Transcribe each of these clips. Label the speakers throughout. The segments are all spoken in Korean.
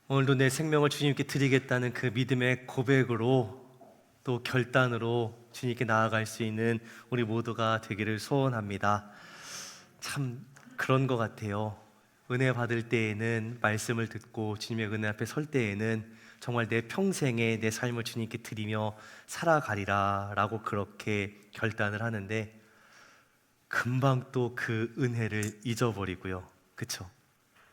Speaker 1: 오늘도 내 생명을 주님께 드리겠다는 그 믿음의 고백으로 또 결단으로 주님께 나아갈 수 있는 우리 모두가 되기를 소원합니다. 참 그런 것 같아요. 은혜 받을 때에는 말씀을 듣고 주님의 은혜 앞에 설 때에는 정말 내 평생에 내 삶을 주님께 드리며 살아가리라 라고 그렇게 결단을 하는데 금방 또 그 은혜를 잊어버리고요. 그쵸?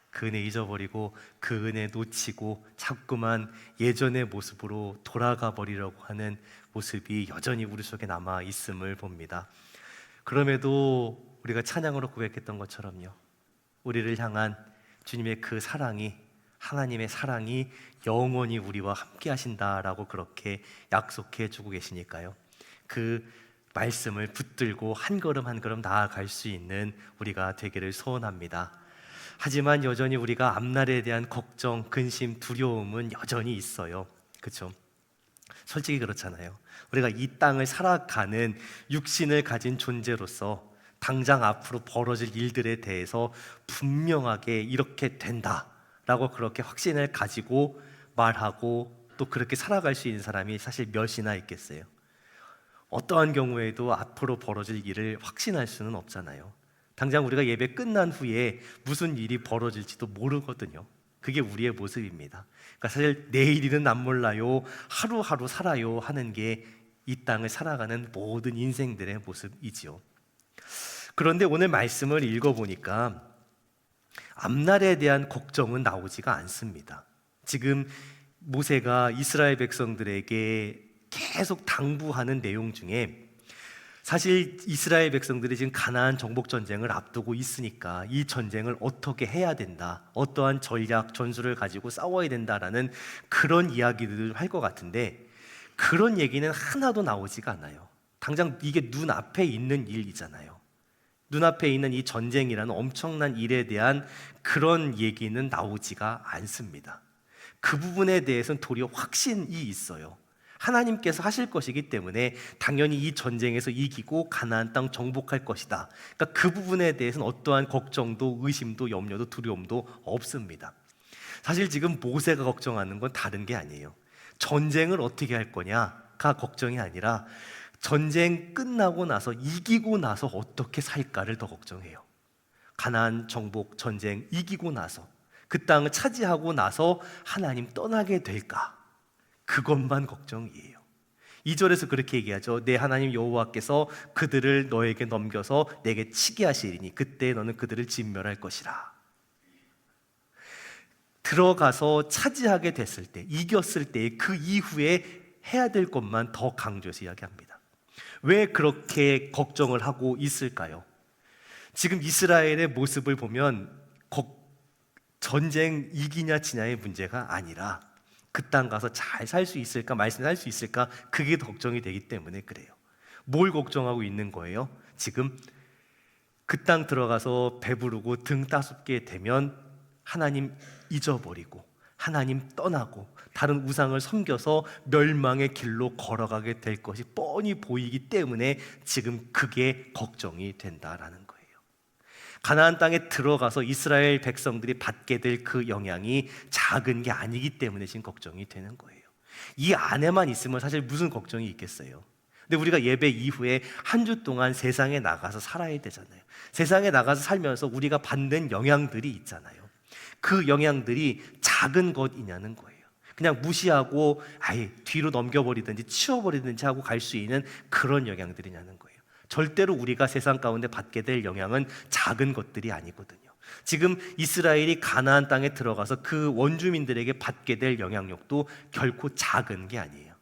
Speaker 1: 그 은혜 잊어버리고 그 은혜 놓치고 자꾸만 예전의 모습으로 돌아가 버리려고 하는 모습이 여전히 우리 속에 남아 있음을 봅니다. 그럼에도 우리가 찬양으로 고백했던 것처럼요, 우리를 향한 주님의 그 사랑이, 하나님의 사랑이 영원히 우리와 함께 하신다라고 그렇게 약속해 주고 계시니까요, 그 말씀을 붙들고 한 걸음 한 걸음 나아갈 수 있는 우리가 되기를 소원합니다. 하지만 여전히 우리가 앞날에 대한 걱정, 근심, 두려움은 여전히 있어요. 그렇죠? 솔직히 그렇잖아요. 우리가 이 땅을 살아가는 육신을 가진 존재로서 당장 앞으로 벌어질 일들에 대해서 분명하게 이렇게 된다라고 그렇게 확신을 가지고 말하고 또 그렇게 살아갈 수 있는 사람이 사실 몇이나 있겠어요. 어떠한 경우에도 앞으로 벌어질 일을 확신할 수는 없잖아요. 당장 우리가 예배 끝난 후에 무슨 일이 벌어질지도 모르거든요. 그게 우리의 모습입니다. 그러니까 사실 내일이는 안 몰라요, 하루하루 살아요 하는 게 이 땅을 살아가는 모든 인생들의 모습이지요. 그런데 오늘 말씀을 읽어보니까 앞날에 대한 걱정은 나오지가 않습니다. 지금 모세가 이스라엘 백성들에게 계속 당부하는 내용 중에 사실 이스라엘 백성들이 지금 가나안 정복 전쟁을 앞두고 있으니까 이 전쟁을 어떻게 해야 된다, 어떠한 전략, 전술을 가지고 싸워야 된다라는 그런 이야기들을 할 것 같은데 그런 얘기는 하나도 나오지가 않아요. 당장 이게 눈앞에 있는 일이잖아요. 눈앞에 있는 이 전쟁이라는 엄청난 일에 대한 그런 얘기는 나오지가 않습니다. 그 부분에 대해서는 도리어 확신이 있어요. 하나님께서 하실 것이기 때문에 당연히 이 전쟁에서 이기고 가나안 땅 정복할 것이다. 그러니까 그 부분에 대해서는 어떠한 걱정도 의심도 염려도 두려움도 없습니다. 사실 지금 모세가 걱정하는 건 다른 게 아니에요. 전쟁을 어떻게 할 거냐가 걱정이 아니라 전쟁 끝나고 나서 이기고 나서 어떻게 살까를 더 걱정해요. 가나안 정복 전쟁 이기고 나서 그 땅을 차지하고 나서 하나님 떠나게 될까? 그것만 걱정이에요. 2절에서 그렇게 얘기하죠. 내 하나님 여호와께서 그들을 너에게 넘겨서 내게 치게 하시리니 그때 너는 그들을 진멸할 것이라. 들어가서 차지하게 됐을 때, 이겼을 때 그 이후에 해야 될 것만 더 강조해서 이야기합니다. 왜 그렇게 걱정을 하고 있을까요? 지금 이스라엘의 모습을 보면 전쟁 이기냐 지냐의 문제가 아니라 그 땅 가서 잘 살 수 있을까, 말씀할 수 있을까, 그게 더 걱정이 되기 때문에 그래요. 뭘 걱정하고 있는 거예요? 지금 그 땅 들어가서 배부르고 등 따숩게 되면 하나님 잊어버리고 하나님 떠나고 다른 우상을 섬겨서 멸망의 길로 걸어가게 될 것이 뻔히 보이기 때문에 지금 그게 걱정이 된다라는 거예요. 가나안 땅에 들어가서 이스라엘 백성들이 받게 될 그 영향이 작은 게 아니기 때문에 지금 걱정이 되는 거예요. 이 안에만 있으면 사실 무슨 걱정이 있겠어요. 근데 우리가 예배 이후에 한 주 동안 세상에 나가서 살아야 되잖아요. 세상에 나가서 살면서 우리가 받는 영향들이 있잖아요. 그 영향들이 작은 것이냐는 거예요. 그냥 무시하고 아예 뒤로 넘겨버리든지 치워버리든지 하고 갈 수 있는 그런 영향들이냐는 거예요. 절대로 우리가 세상 가운데 받게 될 영향은 작은 것들이 아니거든요. 지금 이스라엘이 가나안 땅에 들어가서 그 원주민들에게 받게 될 영향력도 결코 작은 게 아니에요.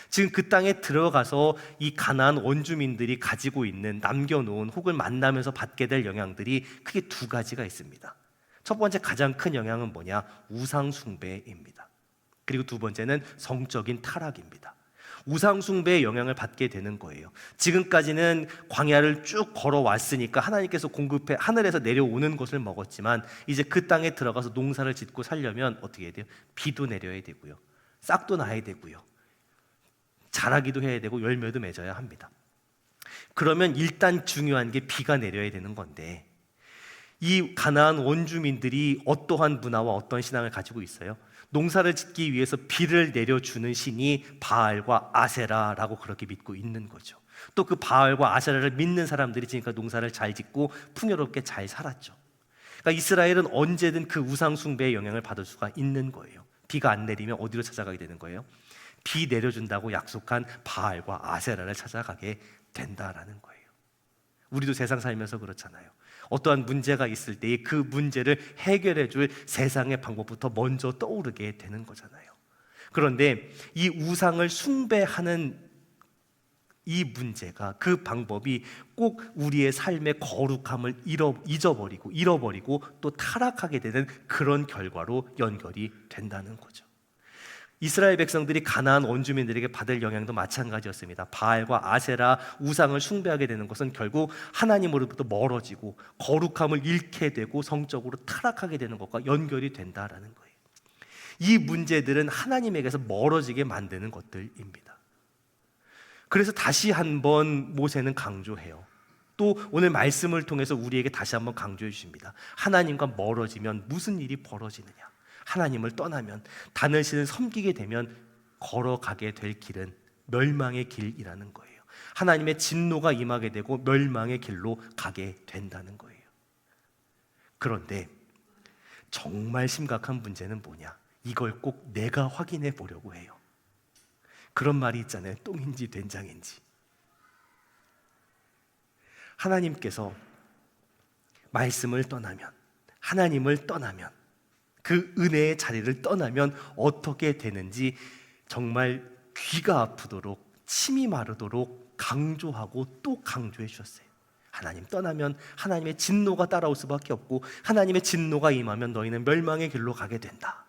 Speaker 1: 지금 그 땅에 들어가서 이 가나안 원주민들이 가지고 있는 남겨놓은 혹은 만나면서 받게 될 영향들이 크게 두 가지가 있습니다. 첫 번째 가장 큰 영향은 뭐냐? 우상 숭배입니다. 그리고 두 번째는 성적인 타락입니다. 우상 숭배의 영향을 받게 되는 거예요. 지금까지는 광야를 쭉 걸어왔으니까 하나님께서 공급해 하늘에서 내려오는 것을 먹었지만 이제 그 땅에 들어가서 농사를 짓고 살려면 어떻게 해야 돼요? 비도 내려야 되고요, 싹도 나야 되고요, 자라기도 해야 되고 열매도 맺어야 합니다. 그러면 일단 중요한 게 비가 내려야 되는 건데 이 가나안 원주민들이 어떠한 문화와 어떤 신앙을 가지고 있어요? 농사를 짓기 위해서 비를 내려주는 신이 바알과 아세라라고 그렇게 믿고 있는 거죠. 또 그 바알과 아세라를 믿는 사람들이 지금까지 농사를 잘 짓고 풍요롭게 잘 살았죠. 그러니까 이스라엘은 언제든 그 우상 숭배의 영향을 받을 수가 있는 거예요. 비가 안 내리면 어디로 찾아가게 되는 거예요? 비 내려준다고 약속한 바알과 아세라를 찾아가게 된다라는 거예요. 우리도 세상 살면서 그렇잖아요. 어떠한 문제가 있을 때에 그 문제를 해결해 줄 세상의 방법부터 먼저 떠오르게 되는 거잖아요. 그런데 이 우상을 숭배하는 이 문제가, 그 방법이 꼭 우리의 삶의 거룩함을 잃어버리고 또 타락하게 되는 그런 결과로 연결이 된다는 거죠. 이스라엘 백성들이 가나안 원주민들에게 받을 영향도 마찬가지였습니다. 바알과 아세라 우상을 숭배하게 되는 것은 결국 하나님으로부터 멀어지고 거룩함을 잃게 되고 성적으로 타락하게 되는 것과 연결이 된다라는 거예요. 이 문제들은 하나님에게서 멀어지게 만드는 것들입니다. 그래서 다시 한번 모세는 강조해요. 또 오늘 말씀을 통해서 우리에게 다시 한번 강조해 주십니다. 하나님과 멀어지면 무슨 일이 벌어지느냐? 하나님을 떠나면, 단을 신을 섬기게 되면 걸어가게 될 길은 멸망의 길이라는 거예요. 하나님의 진노가 임하게 되고 멸망의 길로 가게 된다는 거예요. 그런데 정말 심각한 문제는 뭐냐? 이걸 꼭 내가 확인해 보려고 해요. 그런 말이 있잖아요. 똥인지 된장인지. 하나님께서 말씀을 떠나면, 하나님을 떠나면, 그 은혜의 자리를 떠나면 어떻게 되는지 정말 귀가 아프도록, 침이 마르도록 강조하고 또 강조해 주셨어요. 하나님 떠나면 하나님의 진노가 따라올 수밖에 없고, 하나님의 진노가 임하면 너희는 멸망의 길로 가게 된다.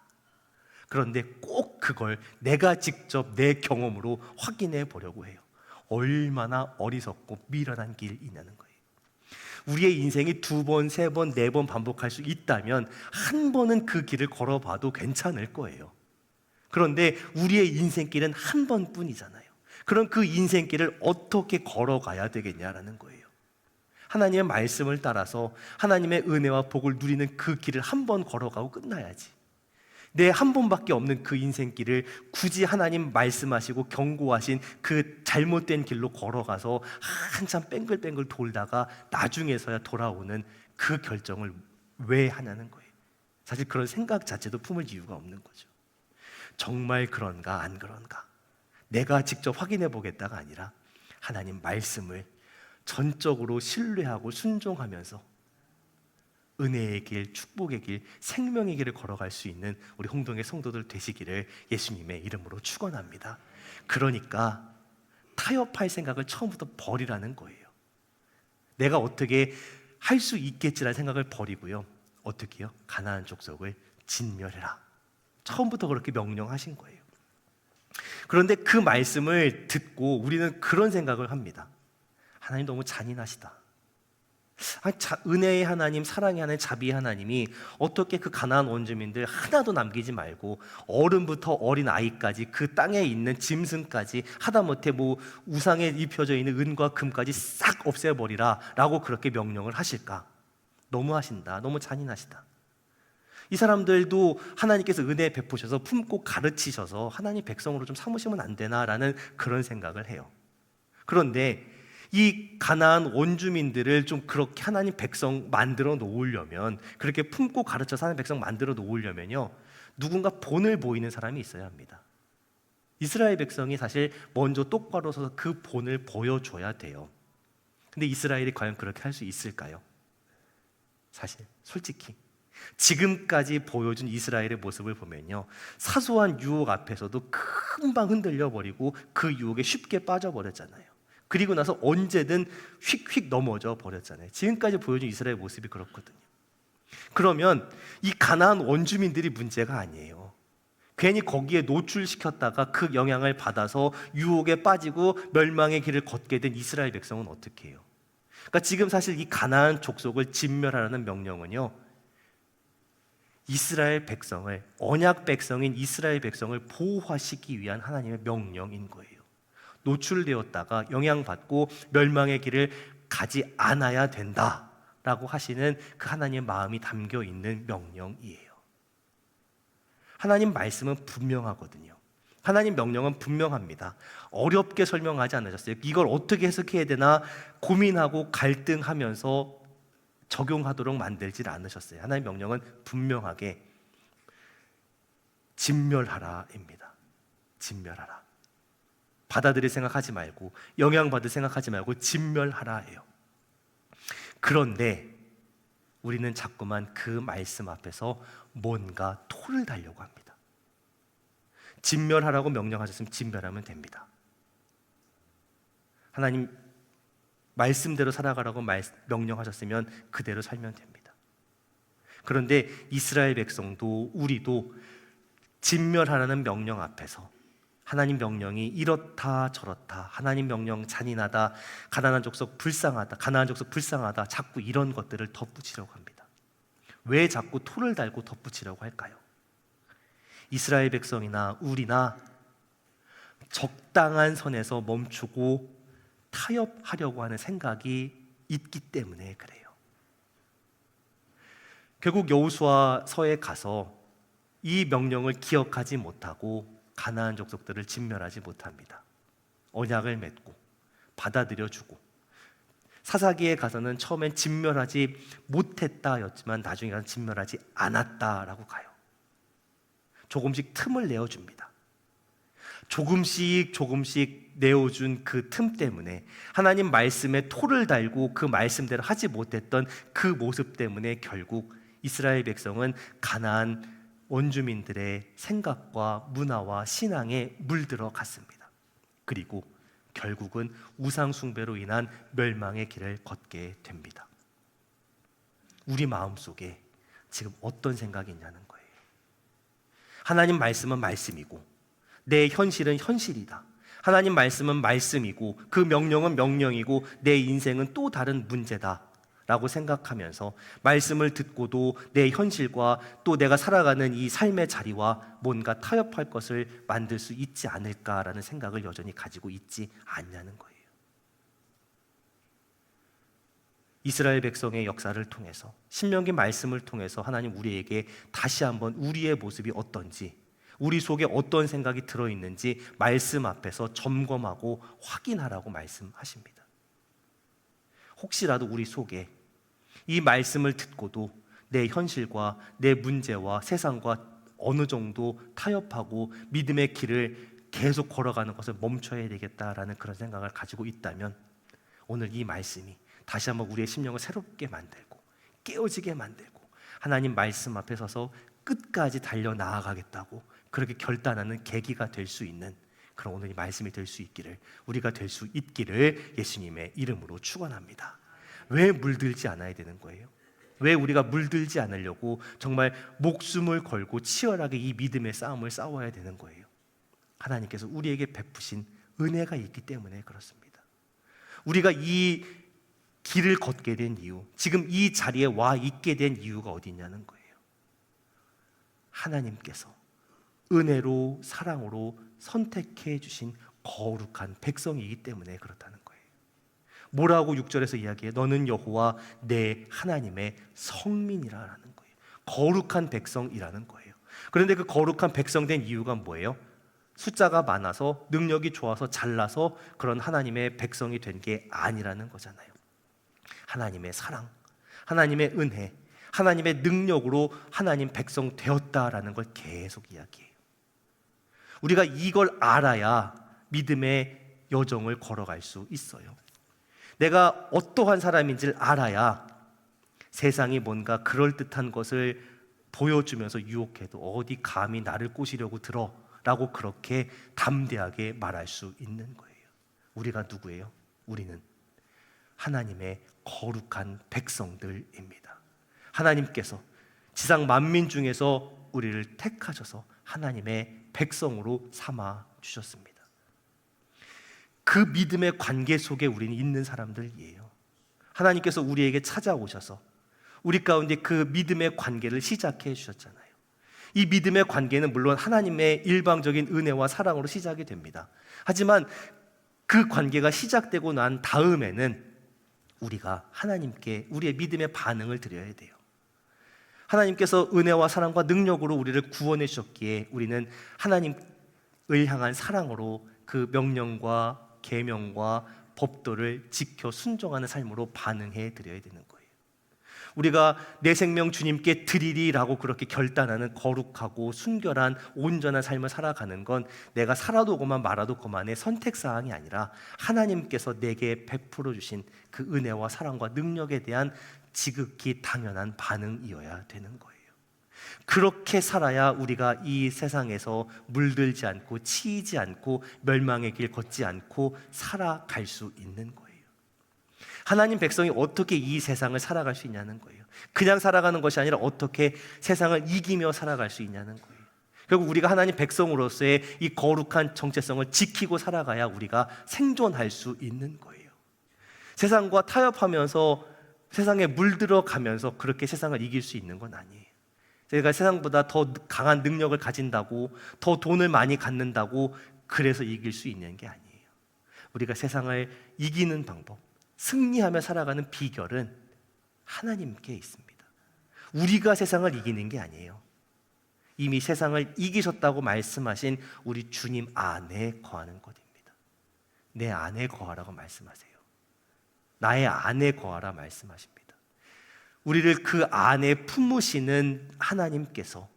Speaker 1: 그런데 꼭 그걸 내가 직접 내 경험으로 확인해 보려고 해요. 얼마나 어리석고 미련한 길이냐는 거예요. 우리의 인생이 2번, 3번, 4번 반복할 수 있다면 한 번은 그 길을 걸어봐도 괜찮을 거예요. 그런데 우리의 인생길은 한 번뿐이잖아요. 그럼 그 인생길을 어떻게 걸어가야 되겠냐라는 거예요. 하나님의 말씀을 따라서 하나님의 은혜와 복을 누리는 그 길을 한 번 걸어가고 끝나야지. 내 한 번밖에 없는 그 인생길을 굳이 하나님 말씀하시고 경고하신 그 잘못된 길로 걸어가서 한참 뺑글뺑글 돌다가 나중에서야 돌아오는 그 결정을 왜 하냐는 거예요. 사실 그런 생각 자체도 품을 이유가 없는 거죠. 정말 그런가 안 그런가 내가 직접 확인해 보겠다가 아니라 하나님 말씀을 전적으로 신뢰하고 순종하면서 은혜의 길, 축복의 길, 생명의 길을 걸어갈 수 있는 우리 홍동의 성도들 되시기를 예수님의 이름으로 축원합니다. 그러니까 타협할 생각을 처음부터 버리라는 거예요. 내가 어떻게 할 수 있겠지라는 생각을 버리고요. 어떻게요? 가나안 족속을 진멸해라. 처음부터 그렇게 명령하신 거예요. 그런데 그 말씀을 듣고 우리는 그런 생각을 합니다. 하나님 너무 잔인하시다. 은혜의 하나님, 사랑의 하나님, 자비의 하나님이 어떻게 그 가나안 원주민들 하나도 남기지 말고 어른부터 어린 아이까지 그 땅에 있는 짐승까지 하다못해 우상에 입혀져 있는 은과 금까지 싹 없애버리라 라고 그렇게 명령을 하실까? 너무하신다. 너무 잔인하시다. 이 사람들도 하나님께서 은혜 베푸셔서 품고 가르치셔서 하나님 백성으로 좀 삼으시면 안 되나라는 그런 생각을 해요. 그런데 이 가나안 원주민들을 좀 그렇게 하나님 백성 만들어 놓으려면, 그렇게 품고 가르쳐서 하나님 백성 만들어 놓으려면요, 누군가 본을 보이는 사람이 있어야 합니다. 이스라엘 백성이 사실 먼저 똑바로 서서 그 본을 보여줘야 돼요. 근데 이스라엘이 과연 그렇게 할 수 있을까요? 사실 솔직히 지금까지 보여준 이스라엘의 모습을 보면요, 사소한 유혹 앞에서도 금방 흔들려 버리고 그 유혹에 쉽게 빠져버렸잖아요. 그리고 나서 언제든 휙휙 넘어져 버렸잖아요. 지금까지 보여준 이스라엘 모습이 그렇거든요. 그러면 이 가나안 원주민들이 문제가 아니에요. 괜히 거기에 노출시켰다가 그 영향을 받아서 유혹에 빠지고 멸망의 길을 걷게 된 이스라엘 백성은 어떻게 해요? 그러니까 지금 사실 이 가나안 족속을 진멸하라는 명령은요, 이스라엘 백성을, 언약 백성인 이스라엘 백성을 보호하시기 위한 하나님의 명령인 거예요. 노출되었다가 영향받고 멸망의 길을 가지 않아야 된다 라고 하시는 그 하나님의 마음이 담겨 있는 명령이에요. 하나님 말씀은 분명하거든요. 하나님 명령은 분명합니다. 어렵게 설명하지 않으셨어요. 이걸 어떻게 해석해야 되나 고민하고 갈등하면서 적용하도록 만들질 않으셨어요. 하나님 명령은 분명하게 진멸하라입니다. 진멸하라. 받아들일 생각하지 말고, 영향받을 생각하지 말고 진멸하라예요. 그런데 우리는 자꾸만 그 말씀 앞에서 뭔가 토를 달려고 합니다. 진멸하라고 명령하셨으면 진멸하면 됩니다. 하나님 말씀대로 살아가라고 명령하셨으면 그대로 살면 됩니다. 그런데 이스라엘 백성도 우리도 진멸하라는 명령 앞에서 하나님 명령이 이렇다 저렇다, 하나님 명령 잔인하다, 가나안 족속 불쌍하다, 자꾸 이런 것들을 덧붙이려고 합니다. 왜 자꾸 토를 달고 덧붙이려고 할까요? 이스라엘 백성이나 우리나 적당한 선에서 멈추고 타협하려고 하는 생각이 있기 때문에 그래요. 결국 여호수아서에 가서 이 명령을 기억하지 못하고 가나안 족속들을 진멸하지 못합니다. 언약을 맺고 받아들여주고, 사사기에 가서는 처음엔 진멸하지 못했다였지만 나중에 가서 진멸하지 않았다라고 가요. 조금씩 틈을 내어줍니다. 조금씩 내어준 그 틈 때문에, 하나님 말씀에 토를 달고 그 말씀대로 하지 못했던 그 모습 때문에 결국 이스라엘 백성은 가나안 원주민들의 생각과 문화와 신앙에 물들어 갔습니다. 그리고 결국은 우상 숭배로 인한 멸망의 길을 걷게 됩니다. 우리 마음속에 지금 어떤 생각이 있냐는 거예요. 하나님 말씀은 말씀이고 내 현실은 현실이다. 하나님 말씀은 말씀이고 그 명령은 명령이고 내 인생은 또 다른 문제다 라고 생각하면서 말씀을 듣고도 내 현실과 또 내가 살아가는 이 삶의 자리와 뭔가 타협할 것을 만들 수 있지 않을까라는 생각을 여전히 가지고 있지 않냐는 거예요. 이스라엘 백성의 역사를 통해서, 신명기 말씀을 통해서 하나님 우리에게 다시 한번 우리의 모습이 어떤지, 우리 속에 어떤 생각이 들어있는지 말씀 앞에서 점검하고 확인하라고 말씀하십니다. 혹시라도 우리 속에 이 말씀을 듣고도 내 현실과 내 문제와 세상과 어느 정도 타협하고 믿음의 길을 계속 걸어가는 것을 멈춰야 되겠다라는 그런 생각을 가지고 있다면, 오늘 이 말씀이 다시 한번 우리의 심령을 새롭게 만들고 깨어지게 만들고 하나님 말씀 앞에 서서 끝까지 달려 나아가겠다고 그렇게 결단하는 계기가 될 수 있는 그런 오늘 이 말씀이 될 수 있기를, 우리가 될 수 있기를 예수님의 이름으로 축원합니다. 왜 물들지 않아야 되는 거예요? 왜 우리가 물들지 않으려고 정말 목숨을 걸고 치열하게 이 믿음의 싸움을 싸워야 되는 거예요? 하나님께서 우리에게 베푸신 은혜가 있기 때문에 그렇습니다. 우리가 이 길을 걷게 된 이유, 지금 이 자리에 와 있게 된 이유가 어디 있냐는 거예요. 하나님께서 은혜로 사랑으로 선택해 주신 거룩한 백성이기 때문에 그렇다는 거예요. 뭐라고 6절에서 이야기해? 너는 여호와 내 하나님의 성민이라는 거예요. 거룩한 백성이라는 거예요. 그런데 그 거룩한 백성 된 이유가 뭐예요? 숫자가 많아서 능력이 좋아서 잘나서 그런 하나님의 백성이 된 게 아니라는 거잖아요. 하나님의 사랑, 하나님의 은혜, 하나님의 능력으로 하나님 백성 되었다라는 걸 계속 이야기해요. 우리가 이걸 알아야 믿음의 여정을 걸어갈 수 있어요. 내가 어떠한 사람인지를 알아야 세상이 뭔가 그럴듯한 것을 보여주면서 유혹해도 어디 감히 나를 꼬시려고 들어 라고 그렇게 담대하게 말할 수 있는 거예요. 우리가 누구예요? 우리는 하나님의 거룩한 백성들입니다. 하나님께서 지상 만민 중에서 우리를 택하셔서 하나님의 백성으로 삼아 주셨습니다. 그 믿음의 관계 속에 우리는 있는 사람들이에요. 하나님께서 우리에게 찾아오셔서 우리 가운데 그 믿음의 관계를 시작해 주셨잖아요. 이 믿음의 관계는 물론 하나님의 일방적인 은혜와 사랑으로 시작이 됩니다. 하지만 그 관계가 시작되고 난 다음에는 우리가 하나님께 우리의 믿음의 반응을 드려야 돼요. 하나님께서 은혜와 사랑과 능력으로 우리를 구원해 주셨기에 우리는 하나님을 향한 사랑으로 그 명령과 계명과 법도를 지켜 순종하는 삶으로 반응해 드려야 되는 거예요. 우리가 내 생명 주님께 드리리라고 그렇게 결단하는 거룩하고 순결한 온전한 삶을 살아가는 건 내가 살아도 그만 말아도 그만의 선택사항이 아니라 하나님께서 내게 베풀어 주신 그 은혜와 사랑과 능력에 대한 지극히 당연한 반응이어야 되는 거예요. 그렇게 살아야 우리가 이 세상에서 물들지 않고 치이지 않고 멸망의 길 걷지 않고 살아갈 수 있는 거예요. 하나님 백성이 어떻게 이 세상을 살아갈 수 있냐는 거예요. 그냥 살아가는 것이 아니라 어떻게 세상을 이기며 살아갈 수 있냐는 거예요. 결국 우리가 하나님 백성으로서의 이 거룩한 정체성을 지키고 살아가야 우리가 생존할 수 있는 거예요. 세상과 타협하면서 세상에 물들어가면서 그렇게 세상을 이길 수 있는 건 아니에요. 제가 세상보다 더 강한 능력을 가진다고, 더 돈을 많이 갖는다고 그래서 이길 수 있는 게 아니에요. 우리가 세상을 이기는 방법, 승리하며 살아가는 비결은 하나님께 있습니다. 우리가 세상을 이기는 게 아니에요. 이미 세상을 이기셨다고 말씀하신 우리 주님 안에 거하는 것입니다. 내 안에 거하라고 말씀하세요. 나의 안에 거하라 말씀하십니다. 우리를 그 안에 품으시는 하나님께서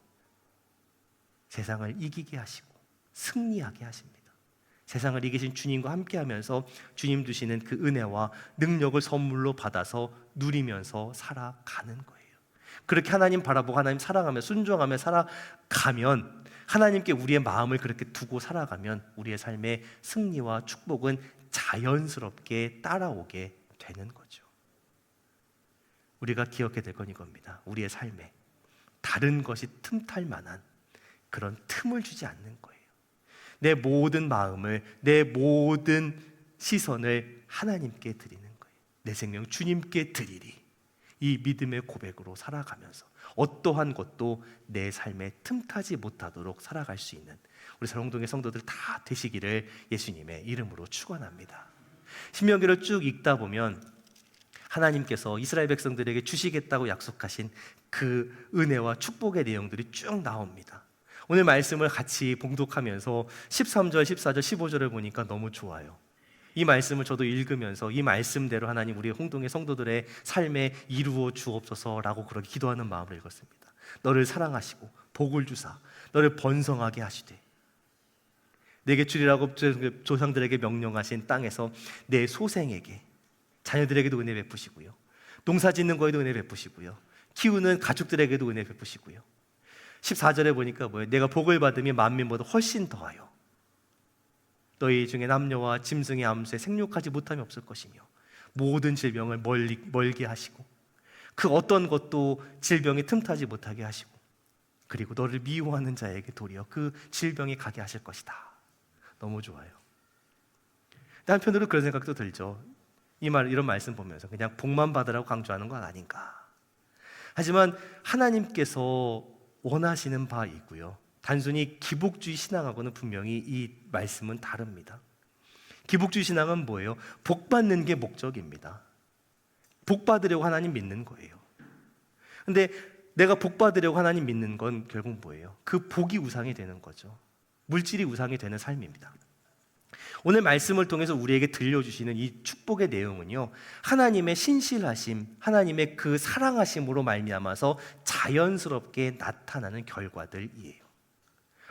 Speaker 1: 세상을 이기게 하시고 승리하게 하십니다. 세상을 이기신 주님과 함께하면서 주님 주시는 그 은혜와 능력을 선물로 받아서 누리면서 살아가는 거예요. 그렇게 하나님 바라보고 하나님 사랑하며 순종하며 살아가면, 하나님께 우리의 마음을 그렇게 두고 살아가면 우리의 삶의 승리와 축복은 자연스럽게 따라오게 되는 거죠. 우리가 기억해야 될 건 이겁니다. 우리의 삶에 다른 것이 틈탈 만한 그런 틈을 주지 않는 거예요. 내 모든 마음을, 내 모든 시선을 하나님께 드리는 거예요. 내 생명 주님께 드리리. 이 믿음의 고백으로 살아가면서 어떠한 것도 내 삶에 틈타지 못하도록 살아갈 수 있는 우리 사랑동의 성도들 다 되시기를 예수님의 이름으로 축원합니다. 신명기를 쭉 읽다 보면 하나님께서 이스라엘 백성들에게 주시겠다고 약속하신 그 은혜와 축복의 내용들이 쭉 나옵니다. 오늘 말씀을 같이 봉독하면서 13절, 14절, 15절을 보니까 너무 좋아요. 이 말씀을 저도 읽으면서 이 말씀대로 하나님 우리 홍동의 성도들의 삶에 이루어 주옵소서라고 그렇게 기도하는 마음을 읽었습니다. 너를 사랑하시고 복을 주사 너를 번성하게 하시되 내게 주리라고 조상들에게 명령하신 땅에서 내 소생에게, 자녀들에게도 은혜 베푸시고요, 농사 짓는 거에도 은혜 베푸시고요, 키우는 가축들에게도 은혜 베푸시고요. 14절에 보니까 뭐예요? 내가 복을 받으면 만민보다 훨씬 더하여 너희 중에 남녀와 짐승의 암수에 생육하지 못함이 없을 것이며 모든 질병을 멀게 하시고 그 어떤 것도 질병이 틈타지 못하게 하시고 그리고 너를 미워하는 자에게 도리어 그 질병이 가게 하실 것이다. 너무 좋아요. 한편으로 그런 생각도 들죠. 이런 말씀 보면서 그냥 복만 받으라고 강조하는 건 아닌가. 하지만 하나님께서 원하시는 바 있고요, 단순히 기복주의 신앙하고는 분명히 이 말씀은 다릅니다. 기복주의 신앙은 뭐예요? 복 받는 게 목적입니다. 복 받으려고 하나님 믿는 거예요. 근데 내가 복 받으려고 하나님 믿는 건 결국 뭐예요? 그 복이 우상이 되는 거죠. 물질이 우상이 되는 삶입니다. 오늘 말씀을 통해서 우리에게 들려주시는 이 축복의 내용은요, 하나님의 신실하심, 하나님의 그 사랑하심으로 말미암아서 자연스럽게 나타나는 결과들이에요.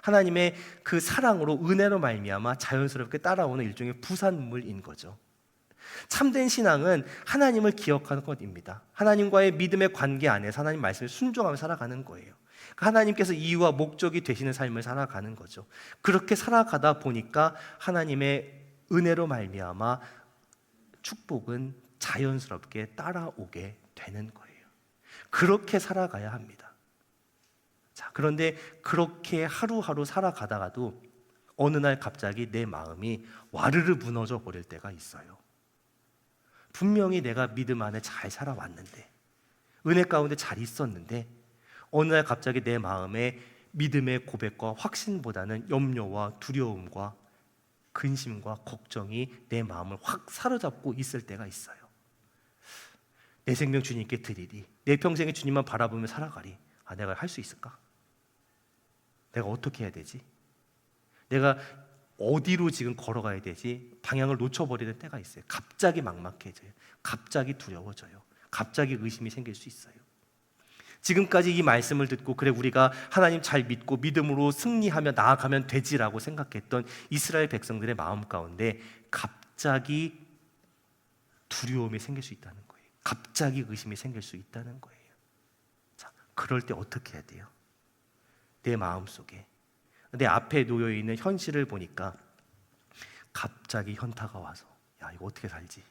Speaker 1: 하나님의 그 사랑으로, 은혜로 말미암아 자연스럽게 따라오는 일종의 부산물인 거죠. 참된 신앙은 하나님을 기억하는 것입니다. 하나님과의 믿음의 관계 안에서 하나님 말씀에 순종하며 살아가는 거예요. 하나님께서 이유와 목적이 되시는 삶을 살아가는 거죠. 그렇게 살아가다 보니까 하나님의 은혜로 말미암아 축복은 자연스럽게 따라오게 되는 거예요. 그렇게 살아가야 합니다. 자, 그런데 그렇게 하루하루 살아가다가도 어느 날 갑자기 내 마음이 와르르 무너져 버릴 때가 있어요. 분명히 내가 믿음 안에 잘 살아왔는데, 은혜 가운데 잘 있었는데 어느 날 갑자기 내 마음에 믿음의 고백과 확신보다는 염려와 두려움과 근심과 걱정이 내 마음을 확 사로잡고 있을 때가 있어요. 내 생명 주님께 드리리. 내 평생에 주님만 바라보며 살아가리. 내가 할 수 있을까? 내가 어떻게 해야 되지? 내가 어디로 지금 걸어가야 되지? 방향을 놓쳐버리는 때가 있어요. 갑자기 막막해져요. 갑자기 두려워져요. 갑자기 의심이 생길 수 있어요. 지금까지 이 말씀을 듣고 그래 우리가 하나님 잘 믿고 믿음으로 승리하며 나아가면 되지라고 생각했던 이스라엘 백성들의 마음 가운데 갑자기 두려움이 생길 수 있다는 거예요. 갑자기 의심이 생길 수 있다는 거예요. 자, 그럴 때 어떻게 해야 돼요? 내 마음속에 내 앞에 놓여 있는 현실을 보니까 갑자기 현타가 와서 야, 이거 어떻게 살지?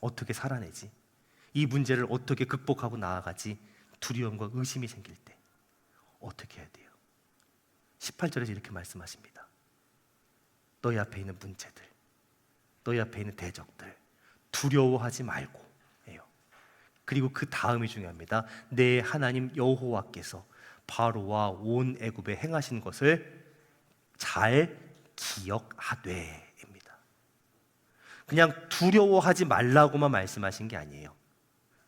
Speaker 1: 어떻게 살아내지? 이 문제를 어떻게 극복하고 나아가지? 두려움과 의심이 생길 때 어떻게 해야 돼요? 18절에서 이렇게 말씀하십니다. 너희 앞에 있는 문제들, 너희 앞에 있는 대적들 두려워하지 말고 해요. 그리고 그 다음이 중요합니다. 내 하나님 여호와께서 바로와 온 애굽에 행하신 것을 잘 기억하되입니다. 그냥 두려워하지 말라고만 말씀하신 게 아니에요.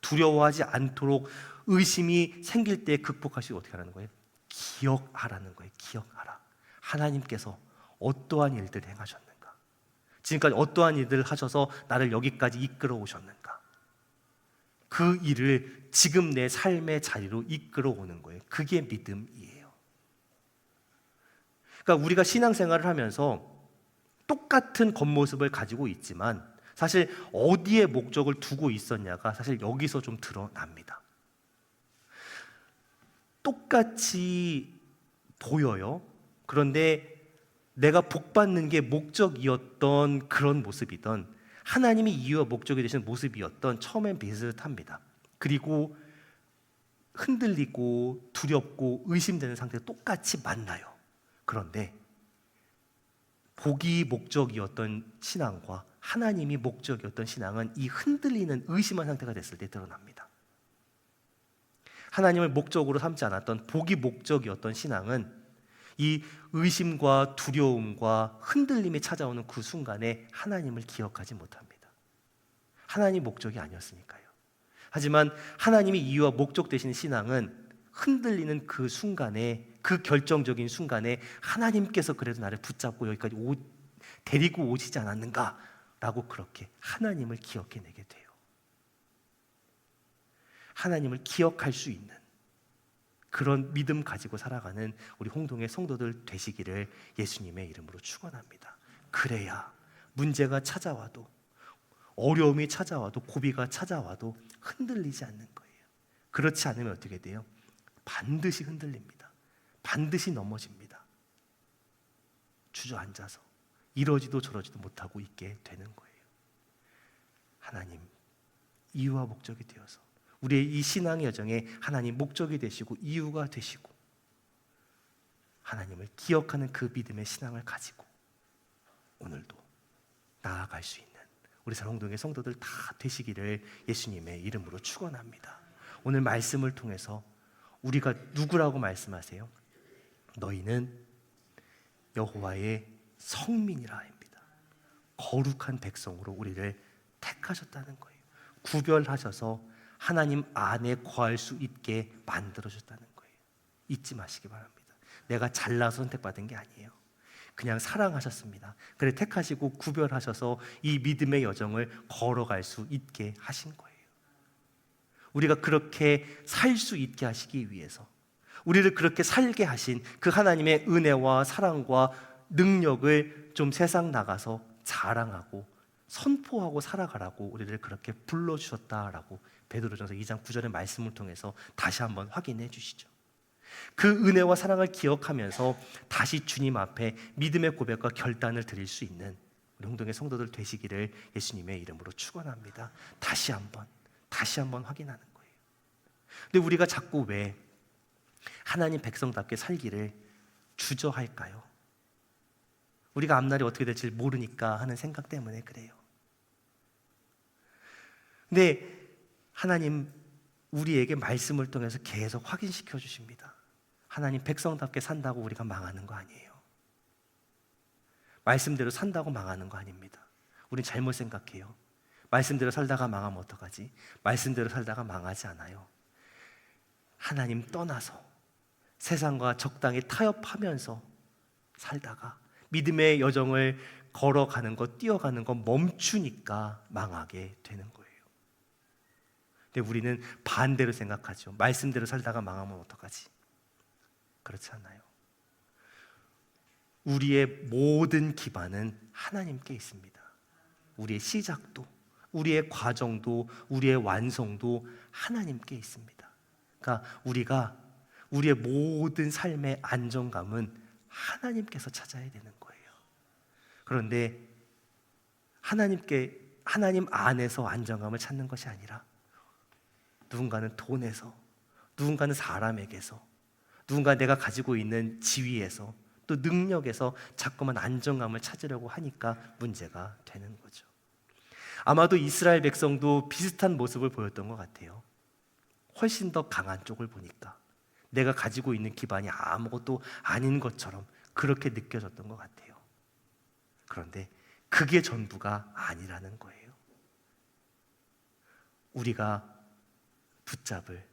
Speaker 1: 두려워하지 않도록 의심이 생길 때 극복하시고 어떻게 하라는 거예요? 기억하라는 거예요. 기억하라. 하나님께서 어떠한 일들을 행하셨는가? 지금까지 어떠한 일들을 하셔서 나를 여기까지 이끌어 오셨는가? 그 일을 지금 내 삶의 자리로 이끌어 오는 거예요. 그게 믿음이에요. 그러니까 우리가 신앙생활을 하면서 똑같은 겉모습을 가지고 있지만 사실 어디에 목적을 두고 있었냐가 사실 여기서 좀 드러납니다. 똑같이 보여요. 그런데 내가 복받는 게 목적이었던 그런 모습이던 하나님이 이유와 목적이 되시는 모습이었던 처음엔 비슷합니다. 그리고 흔들리고 두렵고 의심되는 상태가 똑같이 만나요. 그런데 복이 목적이었던 신앙과 하나님이 목적이었던 신앙은 이 흔들리는 의심한 상태가 됐을 때 드러납니다. 하나님을 목적으로 삼지 않았던 복이 목적이었던 신앙은 이 의심과 두려움과 흔들림이 찾아오는 그 순간에 하나님을 기억하지 못합니다. 하나님 목적이 아니었으니까요. 하지만 하나님이 이유와 목적 되시는 신앙은 흔들리는 그 순간에, 그 결정적인 순간에 하나님께서 그래도 나를 붙잡고 여기까지 데리고 오시지 않았는가라고 그렇게 하나님을 기억해내게 돼요. 하나님을 기억할 수 있는 그런 믿음 가지고 살아가는 우리 홍동의 성도들 되시기를 예수님의 이름으로 축원합니다. 그래야 문제가 찾아와도 어려움이 찾아와도 고비가 찾아와도 흔들리지 않는 거예요. 그렇지 않으면 어떻게 돼요? 반드시 흔들립니다. 반드시 넘어집니다. 주저앉아서 이러지도 저러지도 못하고 있게 되는 거예요. 하나님 이유와 목적이 되어서 우리의 이 신앙의 여정에 하나님 목적이 되시고 이유가 되시고 하나님을 기억하는 그 믿음의 신앙을 가지고 오늘도 나아갈 수 있는 우리 사랑동의 성도들 다 되시기를 예수님의 이름으로 축원합니다. 오늘 말씀을 통해서 우리가 누구라고 말씀하세요? 너희는 여호와의 성민이라 합니다. 거룩한 백성으로 우리를 택하셨다는 거예요. 구별하셔서 하나님 안에 거할 수 있게 만들어줬다는 거예요. 잊지 마시기 바랍니다. 내가 잘나서 선택받은 게 아니에요. 그냥 사랑하셨습니다. 그래 택하시고 구별하셔서 이 믿음의 여정을 걸어갈 수 있게 하신 거예요. 우리가 그렇게 살 수 있게 하시기 위해서 우리를 그렇게 살게 하신 그 하나님의 은혜와 사랑과 능력을 좀 세상 나가서 자랑하고 선포하고 살아가라고 우리를 그렇게 불러주셨다라고 베드로전서 2장 9절의 말씀을 통해서 다시 한번 확인해 주시죠. 그 은혜와 사랑을 기억하면서 다시 주님 앞에 믿음의 고백과 결단을 드릴 수 있는 우리 홍동의 성도들 되시기를 예수님의 이름으로 축원합니다. 다시 한번 확인하는 거예요. 근데 우리가 자꾸 왜 하나님 백성답게 살기를 주저할까요? 우리가 앞날이 어떻게 될지 모르니까 하는 생각 때문에 그래요. 근데 하나님 우리에게 말씀을 통해서 계속 확인시켜 주십니다. 하나님 백성답게 산다고 우리가 망하는 거 아니에요. 말씀대로 산다고 망하는 거 아닙니다. 우린 잘못 생각해요. 말씀대로 살다가 망하면 어떡하지? 말씀대로 살다가 망하지 않아요. 하나님 떠나서 세상과 적당히 타협하면서 살다가 믿음의 여정을 걸어가는 것, 뛰어가는 것 멈추니까 망하게 되는 거예요. 근데 우리는 반대로 생각하죠. 말씀대로 살다가 망하면 어떡하지? 그렇지 않아요. 우리의 모든 기반은 하나님께 있습니다. 우리의 시작도, 우리의 과정도, 우리의 완성도 하나님께 있습니다. 그러니까 우리가 우리의 모든 삶의 안정감은 하나님께서 찾아야 되는 거예요. 그런데 하나님 안에서 안정감을 찾는 것이 아니라 누군가는 돈에서, 누군가는 사람에게서, 누군가 내가 가지고 있는 지위에서, 또 능력에서 자꾸만 안정감을 찾으려고 하니까 문제가 되는 거죠. 아마도 이스라엘 백성도 비슷한 모습을 보였던 것 같아요. 훨씬 더 강한 쪽을 보니까 내가 가지고 있는 기반이 아무것도 아닌 것처럼 그렇게 느껴졌던 것 같아요. 그런데 그게 전부가 아니라는 거예요. 우리가 붙잡을,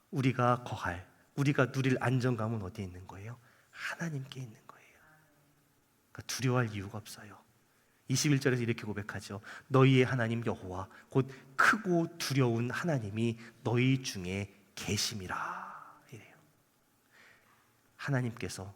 Speaker 1: 우리가 거할, 우리가 누릴 안정감은 어디에 있는 거예요? 하나님께 있는 거예요. 그러니까 두려워할 이유가 없어요. 21절에서 이렇게 고백하죠. 너희의 하나님 여호와 곧 크고 두려운 하나님이 너희 중에 계심이라 이래요. 하나님께서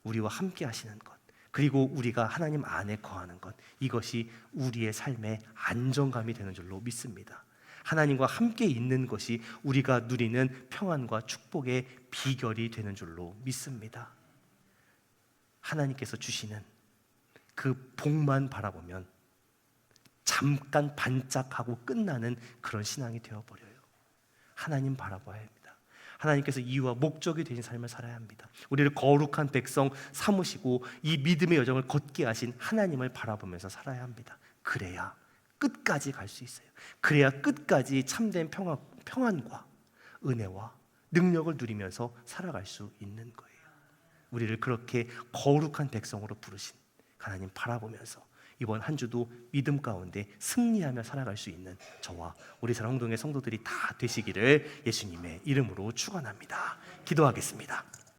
Speaker 1: 우리와 함께 하시는 것, 그리고 우리가 하나님 안에 거하는 것, 이것이 우리의 삶의 안정감이 되는 줄로 믿습니다. 하나님과 함께 있는 것이 우리가 누리는 평안과 축복의 비결이 되는 줄로 믿습니다. 하나님께서 주시는 그 복만 바라보면 잠깐 반짝하고 끝나는 그런 신앙이 되어버려요. 하나님 바라봐야 합니다. 하나님께서 이유와 목적이 되신 삶을 살아야 합니다. 우리를 거룩한 백성 삼으시고 이 믿음의 여정을 걷게 하신 하나님을 바라보면서 살아야 합니다. 그래야 끝까지 갈 수 있어요. 그래야 끝까지 참된 평안과 은혜와 능력을 누리면서 살아갈 수 있는 거예요. 우리를 그렇게 거룩한 백성으로 부르신 하나님 바라보면서 이번 한 주도 믿음 가운데 승리하며 살아갈 수 있는 저와 우리 사랑동의 성도들이 다 되시기를 예수님의 이름으로 축원합니다. 기도하겠습니다.